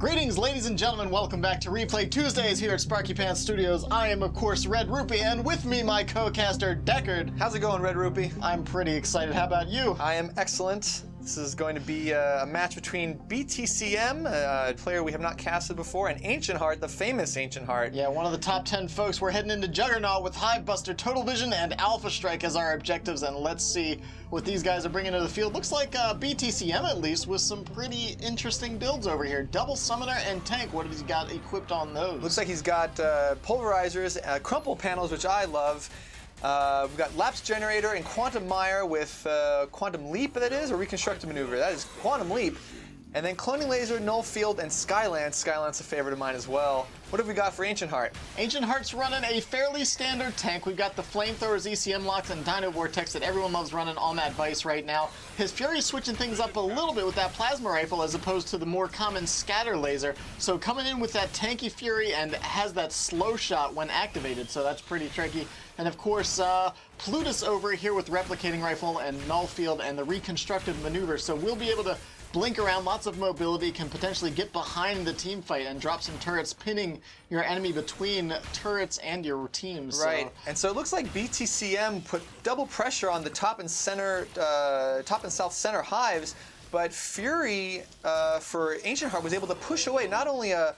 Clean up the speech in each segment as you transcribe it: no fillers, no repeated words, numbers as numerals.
Greetings, ladies and gentlemen. Welcome back to Replay Tuesdays here at Sparky Pants Studios. I am, of course, RedRupee, and with me, my co-caster, Deckard. How's it going, RedRupee? I'm pretty excited. How about you? I am excellent. This is going to be a match between BTCM, a player we have not casted before, and Ancient Heart, the famous Ancient Heart. Yeah, one of the top 10 folks. We're heading into Juggernaut with Hivebuster, Total Vision, and Alpha Strike as our objectives, and let's see what these guys are bringing to the field. Looks like BTCM, at least, with some pretty interesting builds over here. Double Summoner and Tank. What has he got equipped on those? Looks like he's got Pulverizers, Crumple Panels, which I love. We've got Lapse Generator and Quantum Mire with Quantum Leap, that is, or Reconstructive Maneuver. That is Quantum Leap. And then Cloning Laser, Null Field, and Skylance. Skylance a favorite of mine as well. What have we got for Ancient Heart? Ancient Heart's running a fairly standard tank. We've got the Flamethrowers, ECM Locks, and Dino Vortex that everyone loves running on that Vice right now. His Fury's switching things up a little bit with that Plasma Rifle as opposed to the more common Scatter Laser. So coming in with that tanky Fury and has that slow shot when activated, so that's pretty tricky. And of course, Plutus over here with Replicating Rifle and Null Field and the Reconstructive Maneuver. So we'll be able to blink around, lots of mobility, can potentially get behind the team fight and drop some turrets, pinning your enemy between turrets and your teams. Right, and so it looks like BTCM put double pressure on the top and center, top and south center hives, but Fury for Ancient Heart was able to push away not only a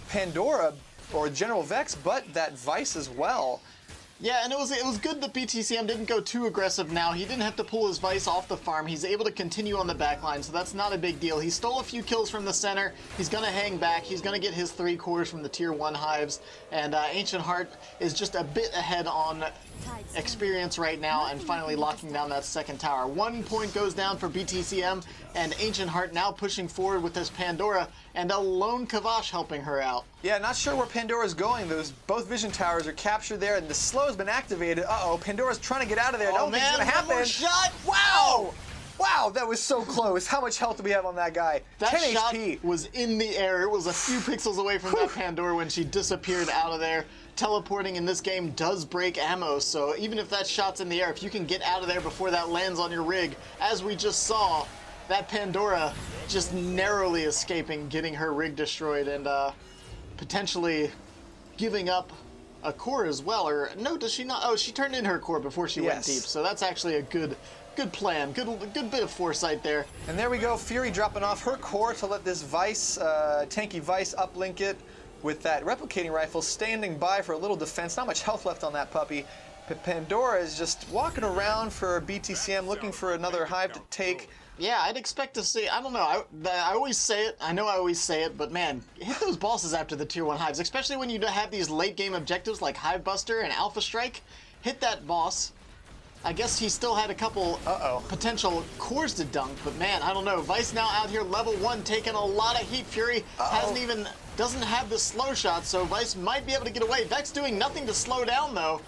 Pandora or General Vex, but that Vice as well. Yeah, and it was good that BTCM didn't go too aggressive now. He didn't have to pull his Vice off the farm. He's able to continue on the back line, so that's not a big deal. He stole a few kills from the center. He's going to hang back. He's going to get his 3 cores from the Tier 1 hives. And Ancient Heart is just a bit ahead on experience right now and finally locking down that second tower. 1 point goes down for BTCM, and Ancient Heart now pushing forward with this Pandora and a lone Kavash helping her out. Yeah, not sure where Pandora's going. Both vision towers are captured there, and the slow has been activated. Uh-oh, Pandora's trying to get out of there. Oh, Don't think it's going to happen. One more shot! Wow! Wow, that was so close. How much health do we have on that guy? That 10 shot HP. was in the air. It was a few pixels away from that Pandora when she disappeared out of there. Teleporting in this game does break ammo, so even if that shot's in the air, if you can get out of there before that lands on your rig, as we just saw, that Pandora just narrowly escaping, getting her rig destroyed, and potentially giving up a core as well. Or no, does she not? Oh, she turned in her core before she went deep, so that's actually a good plan, good bit of foresight there. And there we go, Fury dropping off her core to let this Vice, tanky Vice uplink it with that Replicating Rifle standing by for a little defense. Not much health left on that puppy. Pandora is just walking around for BTCM looking for another hive to take. Yeah, I'd expect to see, I don't know, I always say it, I know I always say it, but man, hit those bosses after the Tier 1 hives, especially when you have these late game objectives like Hivebuster and Alpha Strike. Hit that boss. I guess he still had a couple potential cores to dunk, but man, I don't know. Vice now out here level 1, taking a lot of heat. Fury doesn't have the slow shot, so Vice might be able to get away. Vex doing nothing to slow down though.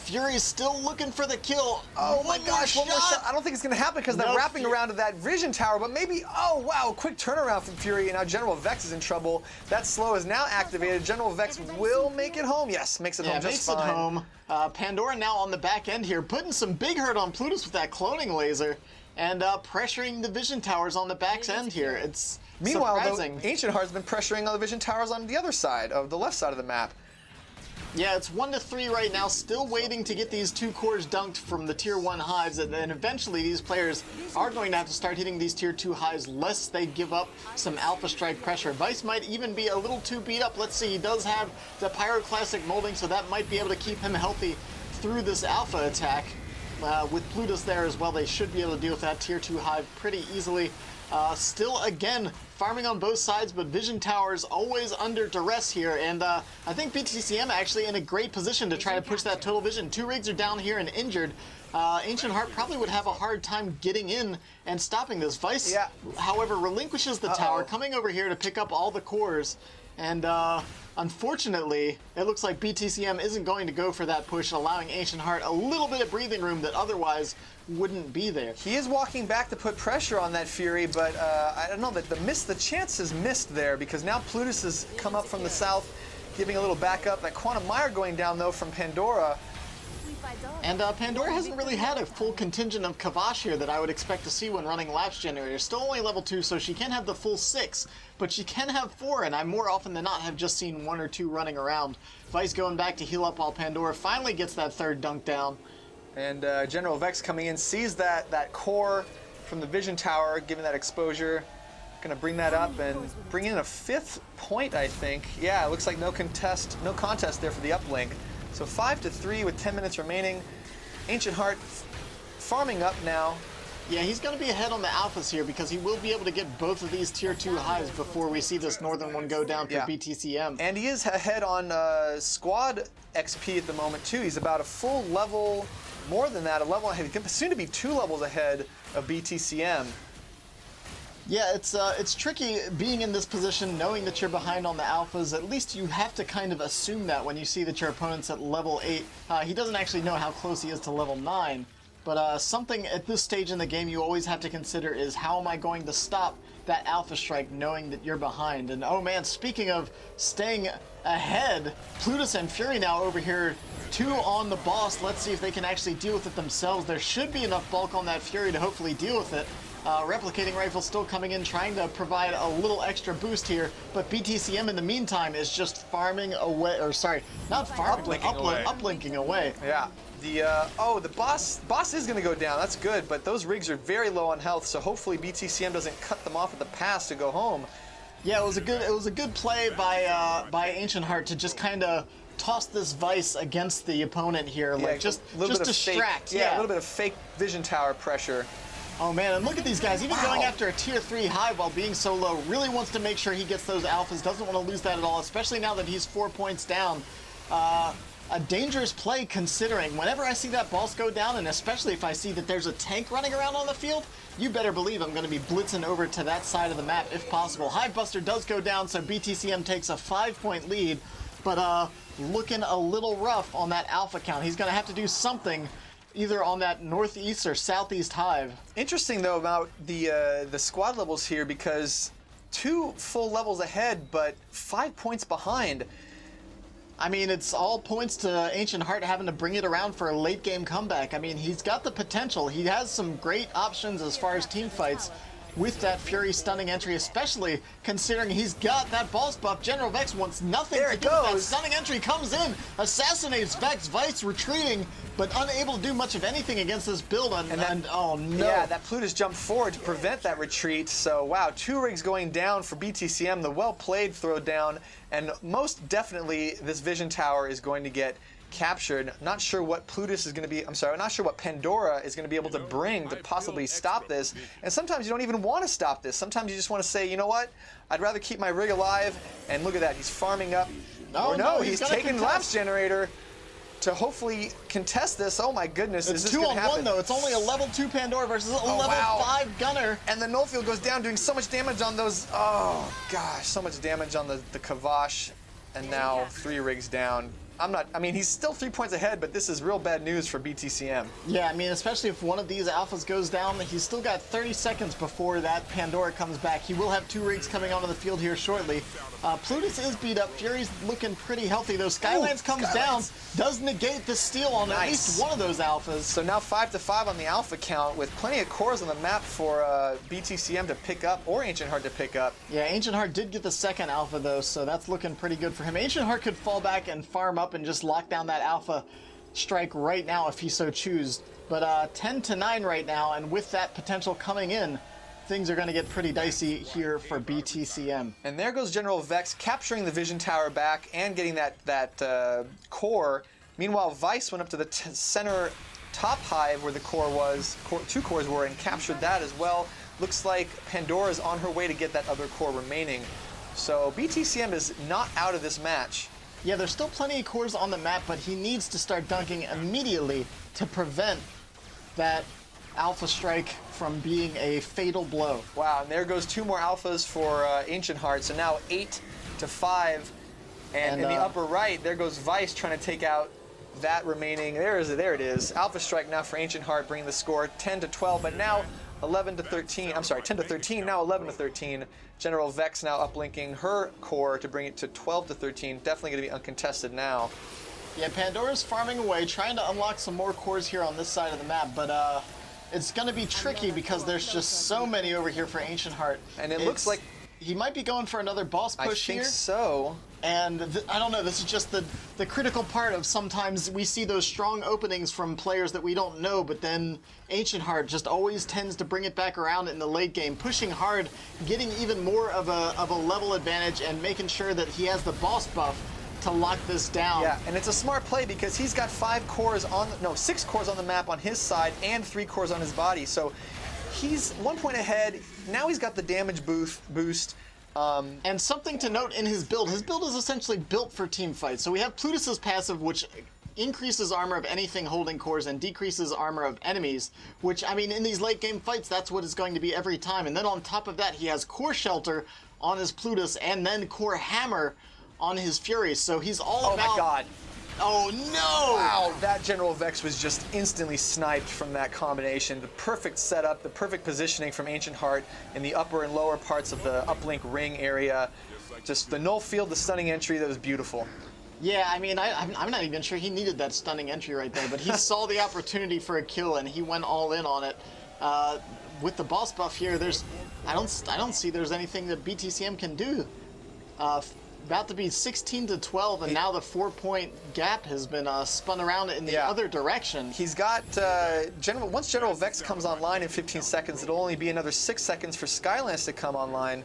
Fury's still looking for the kill. Oh my gosh, one more shot. I don't think it's going to happen because they're wrapping around to that vision tower, but maybe, oh wow, quick turnaround from Fury, and now General Vex is in trouble. That slow is now activated. General Vex will make it home. Yes, makes it home just fine. Makes it home. Pandora now on the back end here, putting some big hurt on Plutus with that cloning laser, and pressuring the vision towers on the back end here. It's surprising. Though, Ancient Heart's been pressuring all the vision towers on the other side, of the left side of the map. Yeah, it's 1-3 right now, still waiting to get these 2 cores dunked from the Tier 1 hives, and then eventually these players are going to have to start hitting these Tier 2 hives lest they give up some Alpha Strike pressure. Vice might even be a little too beat up. Let's see, he does have the Pyroclastic molding, so that might be able to keep him healthy through this Alpha attack. With Plutus there as well, they should be able to deal with that Tier 2 hive pretty easily. Still, again, farming on both sides, but Vision Towers always under duress here, and I think BTCM actually in a great position to try to push that Total Vision. 2 rigs are down here and injured. Ancient Heart probably would have a hard time getting in and stopping this. Vice, however, relinquishes the tower, coming over here to pick up all the cores, and unfortunately, it looks like BTCM isn't going to go for that push, allowing Ancient Heart a little bit of breathing room that otherwise wouldn't be there. He is walking back to put pressure on that Fury, but I don't know, the chance is missed there because now Plutus has come up from the south, giving a little backup. That Quantum Mire going down though from Pandora. And Pandora hasn't really had a full contingent of Kavash here that I would expect to see when running Lapse Generator. Still only level 2, so she can't have the full 6, but she can have 4, and I more often than not have just seen 1 or 2 running around. Vice going back to heal up while Pandora finally gets that 3rd dunk down. And General Vex coming in, sees that core from the Vision Tower, giving that exposure. Gonna bring that up and bring in a 5th point, I think. Yeah, it looks like no contest there for the uplink. So 5-3 with 10 minutes remaining. Ancient Heart farming up now. Yeah, he's going to be ahead on the alphas here because he will be able to get both of these tier 2 highs before we see this northern one go down for BTCM. And he is ahead on squad XP at the moment too. He's about a full level, more than that, a level ahead. Soon to be 2 levels ahead of BTCM. Yeah, it's tricky being in this position, knowing that you're behind on the alphas. At least you have to kind of assume that when you see that your opponent's at level 8. He doesn't actually know how close he is to level 9. But something at this stage in the game you always have to consider is how am I going to stop that alpha strike knowing that you're behind. And oh man, speaking of staying ahead, Plutus and Fury now over here, 2 on the boss. Let's see if they can actually deal with it themselves. There should be enough bulk on that Fury to hopefully deal with it. Replicating Rifle still coming in, trying to provide a little extra boost here, but BTCM in the meantime is just farming away, or sorry, not farming, uplinking away. Yeah. The boss is going to go down. That's good, but those rigs are very low on health, so hopefully BTCM doesn't cut them off at the pass to go home. Yeah, it was a good play by Ancient Heart to just kind of toss this Vice against the opponent here, like just distract. Fake, a little bit of fake Vision Tower pressure. Oh man, and look at these guys, even going after a tier 3 hive while being so low, really wants to make sure he gets those alphas, doesn't want to lose that at all, especially now that he's 4 points down. A dangerous play considering whenever I see that boss go down, and especially if I see that there's a tank running around on the field, you better believe I'm going to be blitzing over to that side of the map if possible. Hive Buster does go down, so BTCM takes a 5-point lead, but looking a little rough on that alpha count. He's going to have to do something either on that northeast or southeast hive. Interesting though about the squad levels here, because 2 full levels ahead, but 5 points behind. I mean, it's all points to Ancient Heart having to bring it around for a late game comeback. I mean, he's got the potential. He has some great options as far as team fights with that Fury stunning entry, especially considering he's got that boss buff. General Vex wants nothing to do with that. Stunning entry comes in, assassinates Vex, Vice retreating, but unable to do much of anything against this build. And oh no. Yeah, that Plutus jumped forward to prevent that retreat. So wow, 2 rigs going down for BTCM, the well-played throw down, and most definitely this Vision Tower is going to get captured. Not sure what Plutus is going to be, I'm not sure what Pandora is going to be able to bring to possibly stop this. And sometimes you don't even want to stop this. Sometimes you just want to say, you know what, I'd rather keep my rig alive. And look at that, he's farming up. Oh no, he's taking Lapse Generator to hopefully contest this. Oh my goodness, it's 2 on 1 though. It's only a level 2 Pandora versus a level 5 Gunner. And the Nullfield goes down, doing so much damage on those. Oh gosh, so much damage on the Kavash. And now 3 rigs down. I mean, he's still 3 points ahead, but this is real bad news for BTCM. Yeah, I mean, especially if one of these alphas goes down, he's still got 30 seconds before that Pandora comes back. He will have 2 rigs coming onto the field here shortly. Plutus is beat up. Fury's looking pretty healthy, though. Skylands comes down, does negate the steal on at least one of those alphas. So now 5-5 on the alpha count, with plenty of cores on the map for BTCM to pick up, or Ancient Heart to pick up. Yeah, Ancient Heart did get the 2nd alpha, though, so that's looking pretty good for him. Ancient Heart could fall back and farm up and just lock down that alpha strike right now if he so chooses. But 10-9 right now, and with that potential coming in, things are going to get pretty dicey here for BTCM. And there goes General Vex capturing the Vision Tower back and getting that core. Meanwhile, Vice went up to the center top hive where the core was, 2 cores were, and captured that as well. Looks like Pandora's on her way to get that other core remaining. So BTCM is not out of this match. Yeah, there's still plenty of cores on the map, but he needs to start dunking immediately to prevent that alpha strike from being a fatal blow. Wow, and there goes 2 more alphas for Ancient Heart, so now 8-5. And in the upper right, there goes Vice trying to take out that remaining. There it is. Alpha strike now for Ancient Heart, bringing the score 10-12, but now 11-13. I'm sorry, 10-13, now 11-13. General Vex now uplinking her core to bring it to 12-13. Definitely going to be uncontested now. Yeah, Pandora's farming away, trying to unlock some more cores here on this side of the map, but it's going to be tricky because there's just so many over here for Ancient Heart. And it looks like he might be going for another boss push here. I think so. And I don't know, this is just the critical part of sometimes we see those strong openings from players that we don't know, but then Ancient Heart just always tends to bring it back around in the late game, pushing hard, getting even more of a level advantage, and making sure that he has the boss buff to lock this down. Yeah, and it's a smart play because he's got 6 cores on the map on his side and 3 cores on his body. So he's 1 point ahead. Now he's got the damage boost. And something to note in his build is essentially built for team fights. So we have Plutus's passive, which increases armor of anything holding cores and decreases armor of enemies, which, I mean, in these late game fights, that's what it's going to be every time. And then on top of that, he has Core Shelter on his Plutus and then Core Hammer on his Fury. So he's all about... Oh my god. Oh no! Wow, that General Vex was just instantly sniped from that combination. The perfect setup, the perfect positioning from Ancient Heart in the upper and lower parts of the uplink ring area. Just the null field, the stunning entry, that was beautiful. Yeah, I mean, I'm not even sure he needed that stunning entry right there, but he saw the opportunity for a kill and he went all in on it. With the boss buff here, I don't see there's anything that BTCM can do. About to be 16-12, and now the 4-point gap has been spun around in the other direction. He's got once General Vex comes online in 15 seconds, it'll only be another 6 seconds for Skylance to come online,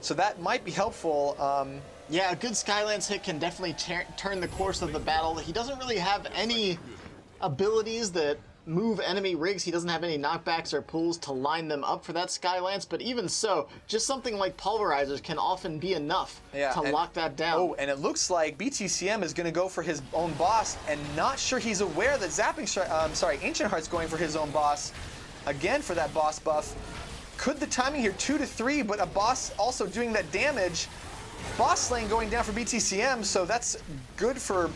so that might be helpful. Yeah, a good Skylance hit can definitely turn the course of the battle. He doesn't really have any abilities that move enemy rigs. He doesn't have any knockbacks or pulls to line them up for that Skylance, but even so, just something like pulverizers can often be enough to lock that down. Oh, and it looks like BTCM is going to go for his own boss, and not sure he's aware that Ancient Heart's going for his own boss again for that boss buff. Could the timing here 2 to 3, but a boss also doing that damage. Boss lane going down for BTCM, so that's good for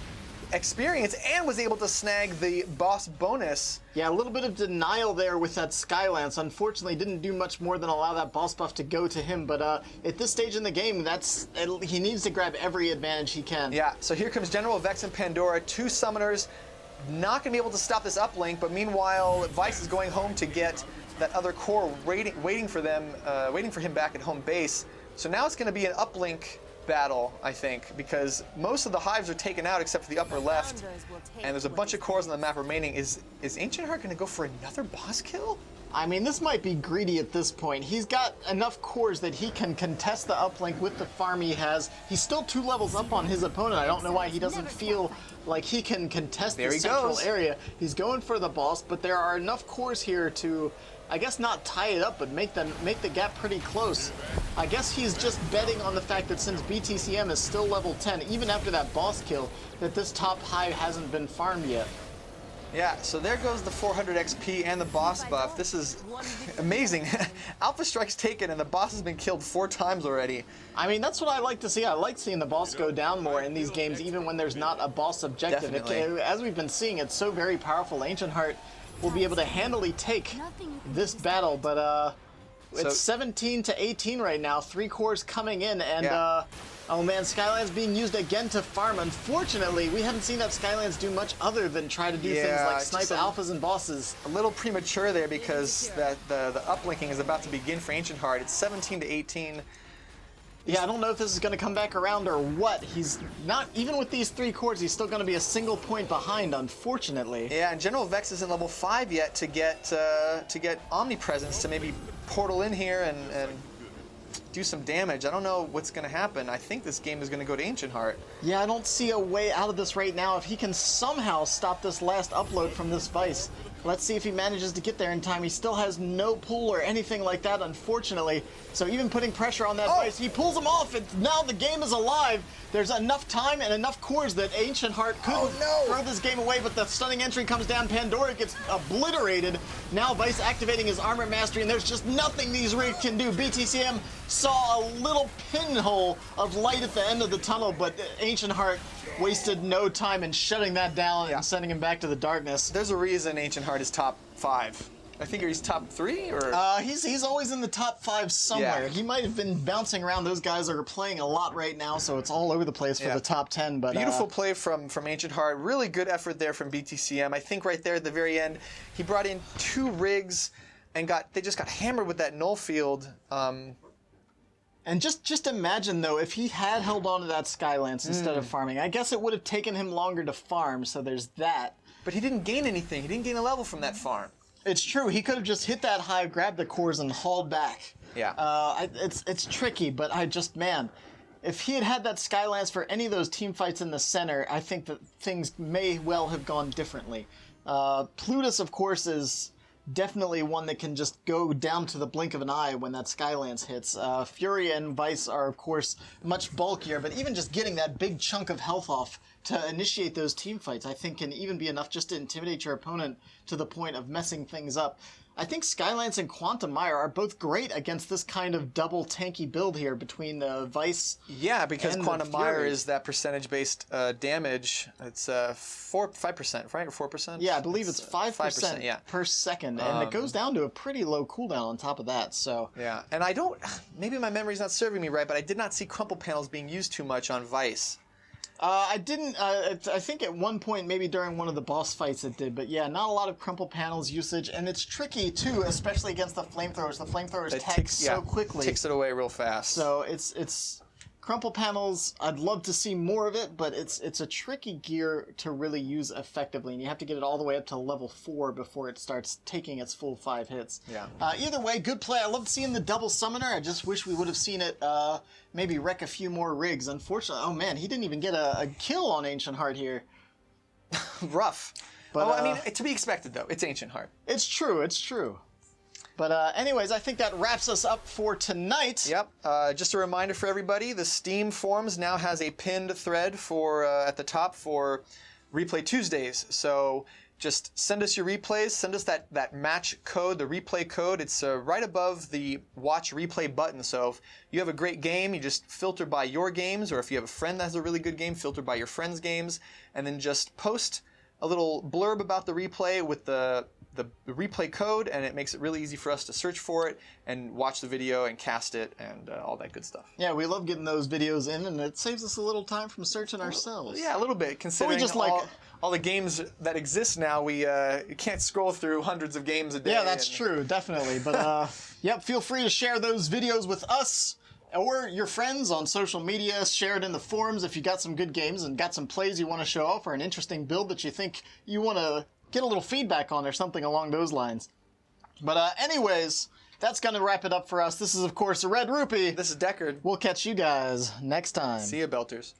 experience, and was able to snag the boss bonus. Yeah, a little bit of denial there with that Skylance. Unfortunately, didn't do much more than allow that boss buff to go to him, but at this stage in the game, he needs to grab every advantage he can. Yeah, so here comes General Vex and Pandora, 2 summoners, not going to be able to stop this uplink, but meanwhile, Vice is going home to get that other core waiting for him back at home base. So now it's going to be an uplink battle, I think, because most of the hives are taken out except for the upper left, and there's a bunch of cores on the map remaining. Is Ancient Heart going to go for another boss kill? I mean, this might be greedy at this point. He's got enough cores that he can contest the uplink with the farm he has. He's still 2 levels up on his opponent. I don't know why he doesn't feel like he can contest the central area. He's going for the boss, but there are enough cores here to, I guess, not tie it up, but make the gap pretty close. I guess he's just betting on the fact that since BTCM is still level 10, even after that boss kill, that this top hive hasn't been farmed yet. Yeah, so there goes the 400 XP and the boss buff. This is amazing. Alpha Strike's taken and the boss has been killed 4 times already. I mean, that's what I like to see. I like seeing the boss go down more in these games, even when there's not a boss objective. As we've been seeing, it's so very powerful. Ancient Heart will be able to handily take this battle, but it's 17-18 right now. 3 cores coming in, and oh man, Skylance being used again to farm. Unfortunately, we haven't seen that Skylance do much other than try to do things like snipe alphas and bosses. A little premature there because the uplinking is about to begin for Ancient Heart. It's 17-18. Yeah, I don't know if this is going to come back around or what. He's not, even with these 3 cores, he's still going to be a single point behind, unfortunately. Yeah, and General Vex isn't level 5 yet to get Omnipresence to maybe portal in here and do some damage. I don't know what's going to happen. I think this game is going to go to Ancient Heart. Yeah, I don't see a way out of this right now. If he can somehow stop this last upload from this Vice. Let's see if he manages to get there in time. He still has no pull or anything like that, unfortunately. So even putting pressure on that Vice, he pulls him off, and now the game is alive. There's enough time and enough cores that Ancient Heart could throw this game away, but the stunning entry comes down. Pandora gets obliterated. Now Vice activating his armor mastery, and there's just nothing these rigs can do. BTCM saw a little pinhole of light at the end of the tunnel, but Ancient Heart wasted no time in shutting that down and sending him back to the darkness. There's a reason Ancient Heart is top 5. I think he's top 3 or. He's always in the top 5 somewhere. Yeah. He might have been bouncing around. Those guys are playing a lot right now, so it's all over the place for the top 10. But beautiful play from Ancient Heart. Really good effort there from BTCM. I think right there at the very end, he brought in 2 rigs, and they just got hammered with that null field. And just imagine, though, if he had held on to that Skylance instead of farming. I guess it would have taken him longer to farm, so there's that. But he didn't gain anything. He didn't gain a level from that farm. It's true. He could have just hit that hive, grabbed the cores, and hauled back. Yeah. It's tricky, but man, if he had had that Skylance for any of those team fights in the center, I think that things may well have gone differently. Plutus, of course, is definitely one that can just go down to the blink of an eye when that Skylance hits. Fury and Vice are, of course, much bulkier, but even just getting that big chunk of health off to initiate those team fights, I think can even be enough just to intimidate your opponent to the point of messing things up. I think Skylance and Quantum Mire are both great against this kind of double tanky build here between the Vice. Yeah, because and Quantum Mire is that percentage-based damage. It's 5%, right, or 4%? Yeah, I believe it's 5% yeah. per second, and it goes down to a pretty low cooldown on top of that. So yeah, and maybe my memory's not serving me right, but I did not see crumple panels being used too much on Vice. I didn't. I think at one point, maybe during one of the boss fights, it did. But yeah, not a lot of crumple panels usage, and it's tricky too, especially against the flamethrowers. The flamethrowers tag so quickly. Takes it away real fast. So it's crumple panels. I'd love to see more of it, but it's a tricky gear to really use effectively, and you have to get it all the way up to level 4 before it starts taking its full 5 hits. Yeah. Either way, good play. I loved seeing the double summoner. I just wish we would have seen it maybe wreck a few more rigs. Unfortunately, oh man, he didn't even get a kill on Ancient Heart here. Rough. But I mean, to be expected though. It's Ancient Heart. It's true. It's true. But anyways, I think that wraps us up for tonight. Yep. Just a reminder for everybody, the Steam forums now has a pinned thread for at the top for Replay Tuesdays. So just send us your replays. Send us that match code, the replay code. It's right above the watch replay button. So if you have a great game, you just filter by your games, or if you have a friend that has a really good game, filter by your friend's games, and then just post a little blurb about the replay with the replay code, and it makes it really easy for us to search for it and watch the video and cast it and all that good stuff. Yeah, we love getting those videos in, and it saves us a little time from searching ourselves. Yeah, a little bit, considering just all the games that exist now. We can't scroll through hundreds of games a day. Yeah, that's true, definitely. But yep, feel free to share those videos with us or your friends on social media. Share it in the forums if you got some good games and got some plays you want to show off, or an interesting build that you think you want to get a little feedback on, or something along those lines. But anyways, that's going to wrap it up for us. This is, of course, RedRupee. This is Deckard. We'll catch you guys next time. See ya, Belters.